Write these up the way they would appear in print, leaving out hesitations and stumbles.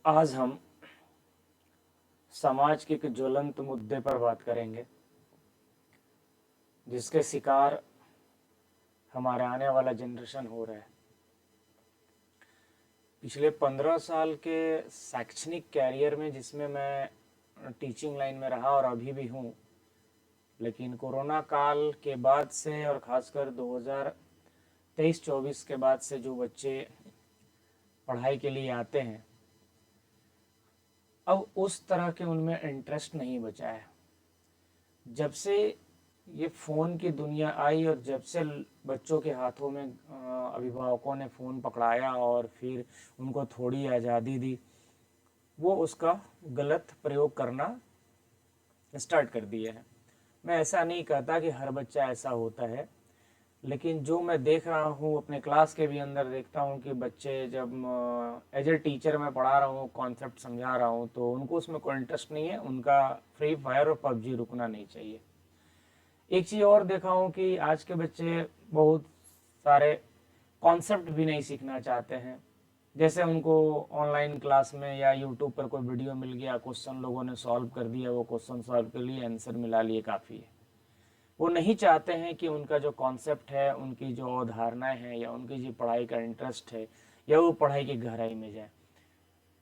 आज हम समाज के एक ज्वलंत मुद्दे पर बात करेंगे जिसके शिकार हमारा आने वाला जनरेशन हो रहा है। पिछले 15 साल के शैक्षणिक कैरियर में जिसमें मैं टीचिंग लाइन में रहा और अभी भी हूँ, लेकिन कोरोना काल के बाद से और ख़ासकर 2023-24 के बाद से जो बच्चे पढ़ाई के लिए आते हैं, अब उस तरह के उनमें इंटरेस्ट नहीं बचा है। जब से ये फ़ोन की दुनिया आई और जब से बच्चों के हाथों में अभिभावकों ने फ़ोन पकड़ाया और फिर उनको थोड़ी आज़ादी दी, वो उसका गलत प्रयोग करना स्टार्ट कर दिए हैं। मैं ऐसा नहीं कहता कि हर बच्चा ऐसा होता है, लेकिन जो मैं देख रहा हूँ अपने क्लास के भी अंदर देखता हूँ कि बच्चे जब एज ए टीचर मैं पढ़ा रहा हूँ, कॉन्सेप्ट समझा रहा हूँ, तो उनको उसमें कोई इंटरेस्ट नहीं है। उनका फ्री फायर और पबजी रुकना नहीं चाहिए। एक चीज़ और देखा हूँ कि आज के बच्चे बहुत सारे कॉन्सेप्ट भी नहीं सीखना चाहते हैं। जैसे उनको ऑनलाइन क्लास में या यूट्यूब पर कोई वीडियो मिल गया, क्वेश्चन लोगों ने सॉल्व कर दिया, वो क्वेश्चन सॉल्व कर लिए, आंसर मिला लिए, काफ़ी है। वो नहीं चाहते हैं कि उनका जो कॉन्सेप्ट है, उनकी जो अवधारणाएं हैं या उनकी जो पढ़ाई का इंटरेस्ट है, या वो पढ़ाई की गहराई में जाए।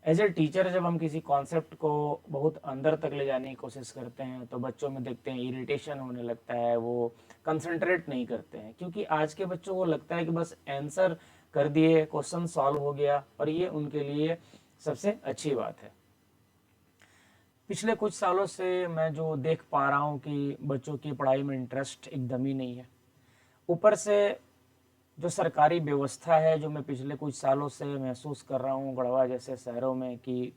एज ए टीचर जब हम किसी कॉन्सेप्ट को बहुत अंदर तक ले जाने की कोशिश करते हैं तो बच्चों में देखते हैं इरिटेशन होने लगता है, वो कंसंट्रेट नहीं करते हैं, क्योंकि आज के बच्चों को लगता है कि बस आंसर कर दिए, क्वेश्चन सॉल्व हो गया और ये उनके लिए सबसे अच्छी बात है। पिछले कुछ सालों से मैं जो देख पा रहा हूँ कि बच्चों की पढ़ाई में इंटरेस्ट एकदम ही नहीं है। ऊपर से जो सरकारी व्यवस्था है, जो मैं पिछले कुछ सालों से महसूस कर रहा हूँ गढ़वा जैसे शहरों में, कि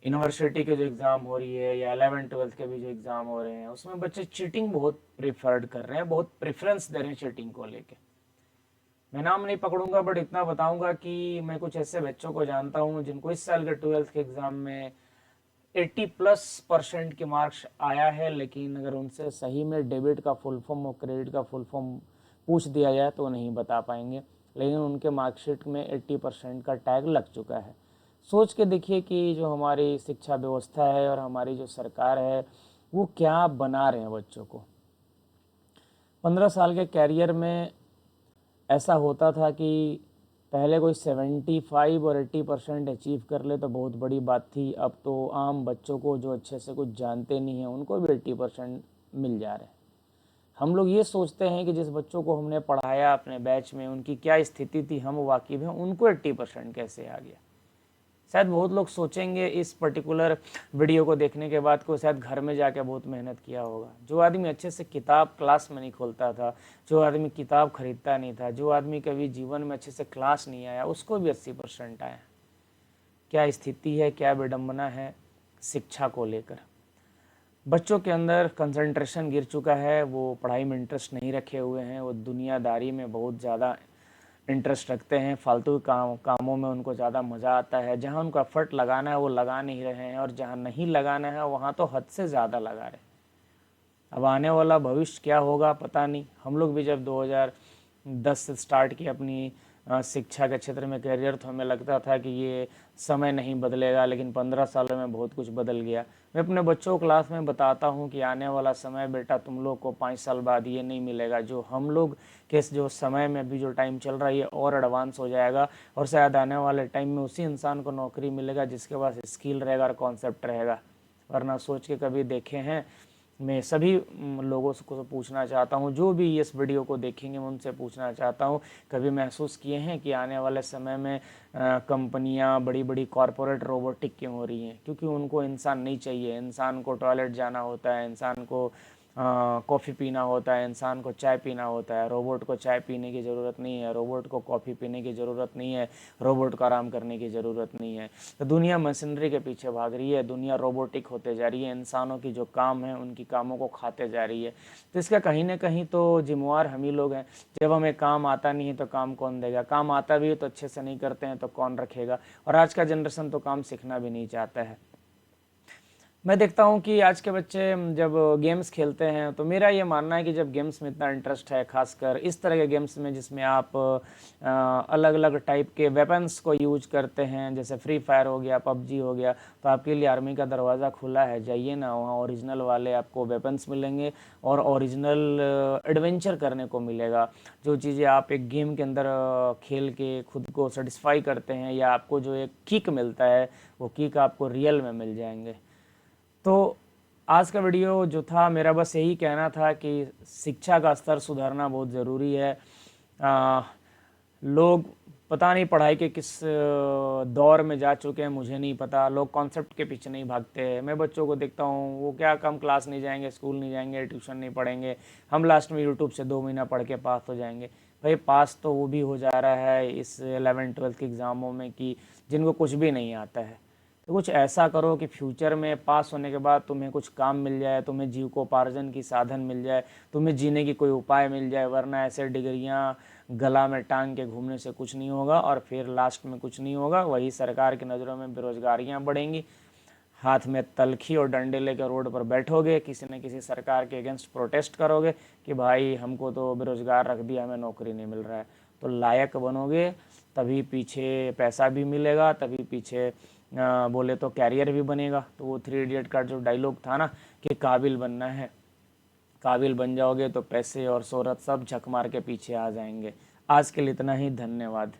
यूनिवर्सिटी के जो एग्ज़ाम हो रही है या 11th-12th के भी जो एग्ज़ाम हो रहे हैं, उसमें बच्चे चीटिंग बहुत प्रिफर्ड कर रहे हैं, बहुत प्रेफरेंस दे रहे हैं चीटिंग को लेके। मैं नाम नहीं पकड़ूंगा, बट इतना बताऊंगा कि मैं कुछ ऐसे बच्चों को जानता हूँ जिनको इस साल के 12th के एग्ज़ाम में 80+% के मार्क्स आया है, लेकिन अगर उनसे सही में डेबिट का फुल फॉर्म और क्रेडिट का फुल फॉर्म पूछ दिया जाए तो नहीं बता पाएंगे, लेकिन उनके मार्कशीट में 80% का टैग लग चुका है। सोच के देखिए कि जो हमारी शिक्षा व्यवस्था है और हमारी जो सरकार है, वो क्या बना रहे हैं बच्चों को। 15 साल के कैरियर में ऐसा होता था कि पहले कोई 75 और 80% अचीव कर ले तो बहुत बड़ी बात थी। अब तो आम बच्चों को जो अच्छे से कुछ जानते नहीं हैं, उनको भी 80% मिल जा रहे हैं। हम लोग ये सोचते हैं कि जिस बच्चों को हमने पढ़ाया अपने बैच में, उनकी क्या स्थिति थी हम वाकिफ हैं, उनको 80% कैसे आ गया। शायद बहुत लोग सोचेंगे इस पर्टिकुलर वीडियो को देखने के बाद को शायद घर में जाके बहुत मेहनत किया होगा। जो आदमी अच्छे से किताब क्लास में नहीं खोलता था, जो आदमी किताब खरीदता नहीं था, जो आदमी कभी जीवन में अच्छे से क्लास नहीं आया, उसको भी 80% आया। क्या स्थिति है, क्या विडंबना है शिक्षा को लेकर। बच्चों के अंदर कंसंट्रेशन गिर चुका है, वो पढ़ाई में इंटरेस्ट नहीं रखे हुए हैं, वो दुनियादारी में बहुत ज़्यादा इंटरेस्ट रखते हैं, फालतू कामों में उनको ज़्यादा मज़ा आता है। जहाँ उनको एफर्ट लगाना है वो लगा नहीं रहे हैं, और जहाँ नहीं लगाना है वहाँ तो हद से ज़्यादा लगा रहे हैं। अब आने वाला भविष्य क्या होगा पता नहीं। हम लोग भी जब 2010 से स्टार्ट की अपनी शिक्षा के क्षेत्र में करियर, तो हमें लगता था कि ये समय नहीं बदलेगा, लेकिन 15 सालों में बहुत कुछ बदल गया। मैं अपने बच्चों को क्लास में बताता हूँ कि आने वाला समय बेटा तुम लोग को 5 साल बाद ये नहीं मिलेगा जो हम लोग के जो समय में अभी जो टाइम चल रहा है, ये और एडवांस हो जाएगा, और शायद आने वाले टाइम में उसी इंसान को नौकरी मिलेगा जिसके पास स्किल रहेगा और कॉन्सेप्ट रहेगा। वरना सोच के कभी देखे हैं। मैं सभी लोगों को पूछना चाहता हूँ, जो भी इस वीडियो को देखेंगे मैं उनसे पूछना चाहता हूँ, कभी महसूस किए हैं कि आने वाले समय में कंपनियाँ, बड़ी बड़ी कॉरपोरेट रोबोटिक क्यों हो रही हैं? क्योंकि उनको इंसान नहीं चाहिए। इंसान को टॉयलेट जाना होता है, इंसान को कॉफ़ी पीना होता है, इंसान को चाय पीना होता है। रोबोट को चाय पीने की ज़रूरत नहीं है, रोबोट को कॉफ़ी पीने की ज़रूरत नहीं है, रोबोट को आराम करने की ज़रूरत नहीं है। तो दुनिया मशीनरी के पीछे भाग रही है, दुनिया रोबोटिक होते जा रही है, इंसानों की जो काम है उनकी कामों को खाते जा रही है। तो इसका कहीं ना कहीं तो जिम्मेवार हम ही लोग हैं। जब हमें काम आता नहीं है तो काम कौन देगा? काम आता भी है तो अच्छे से नहीं करते हैं तो कौन रखेगा? और आज का जनरेशन तो काम सीखना भी नहीं चाहता है। मैं देखता हूँ कि आज के बच्चे जब गेम्स खेलते हैं तो मेरा ये मानना है कि जब गेम्स में इतना इंटरेस्ट है, खासकर इस तरह के गेम्स में जिसमें आप अलग अलग टाइप के वेपन्स को यूज करते हैं, जैसे फ्री फायर हो गया, पबजी हो गया, तो आपके लिए आर्मी का दरवाज़ा खुला है। जाइए ना, वहाँ ओरिजिनल वाले आपको वेपन्स मिलेंगे और ओरिजिनल एडवेंचर करने को मिलेगा। जो चीज़ें आप एक गेम के अंदर खेल के खुद को सेटिस्फाई करते हैं या आपको जो एक किक मिलता है, वो किक आपको रियल में मिल जाएंगे। तो आज का वीडियो जो था, मेरा बस यही कहना था कि शिक्षा का स्तर सुधारना बहुत ज़रूरी है। आ, लोग पता नहीं पढ़ाई के किस दौर में जा चुके हैं, मुझे नहीं पता। लोग कॉन्सेप्ट के पीछे नहीं भागते हैं। मैं बच्चों को देखता हूँ, वो क्या कम क्लास नहीं जाएंगे, स्कूल नहीं जाएंगे, ट्यूशन नहीं पढ़ेंगे, हम लास्ट में यूट्यूब से 2 महीना पढ़ के पास हो जाएंगे। भाई पास तो वो भी हो जा रहा है इस 11th 12th के एग्ज़ामों में कि जिनको कुछ भी नहीं आता है। तो कुछ ऐसा करो कि फ्यूचर में पास होने के बाद तुम्हें कुछ काम मिल जाए, तुम्हें जीविकोपार्जन की साधन मिल जाए, तुम्हें जीने की कोई उपाय मिल जाए। वरना ऐसे डिग्रियां गला में टांग के घूमने से कुछ नहीं होगा और फिर लास्ट में कुछ नहीं होगा। वही सरकार की नज़रों में बेरोजगारियां बढ़ेंगी। हाथ में तलखी और डंडे लेकर रोड पर बैठोगे, किसी न किसी सरकार के अगेंस्ट प्रोटेस्ट करोगे कि भाई हमको तो बेरोजगार रख दिया, हमें नौकरी नहीं मिल रहा है। तो लायक बनोगे, तभी पीछे पैसा भी मिलेगा, तभी पीछे बोले तो कैरियर भी बनेगा। तो वो 3 इडियट का जो डायलॉग था ना कि काबिल बनना है, काबिल बन जाओगे तो पैसे और शोहरत सब झक मार के पीछे आ जाएंगे। आज के लिए इतना ही, धन्यवाद।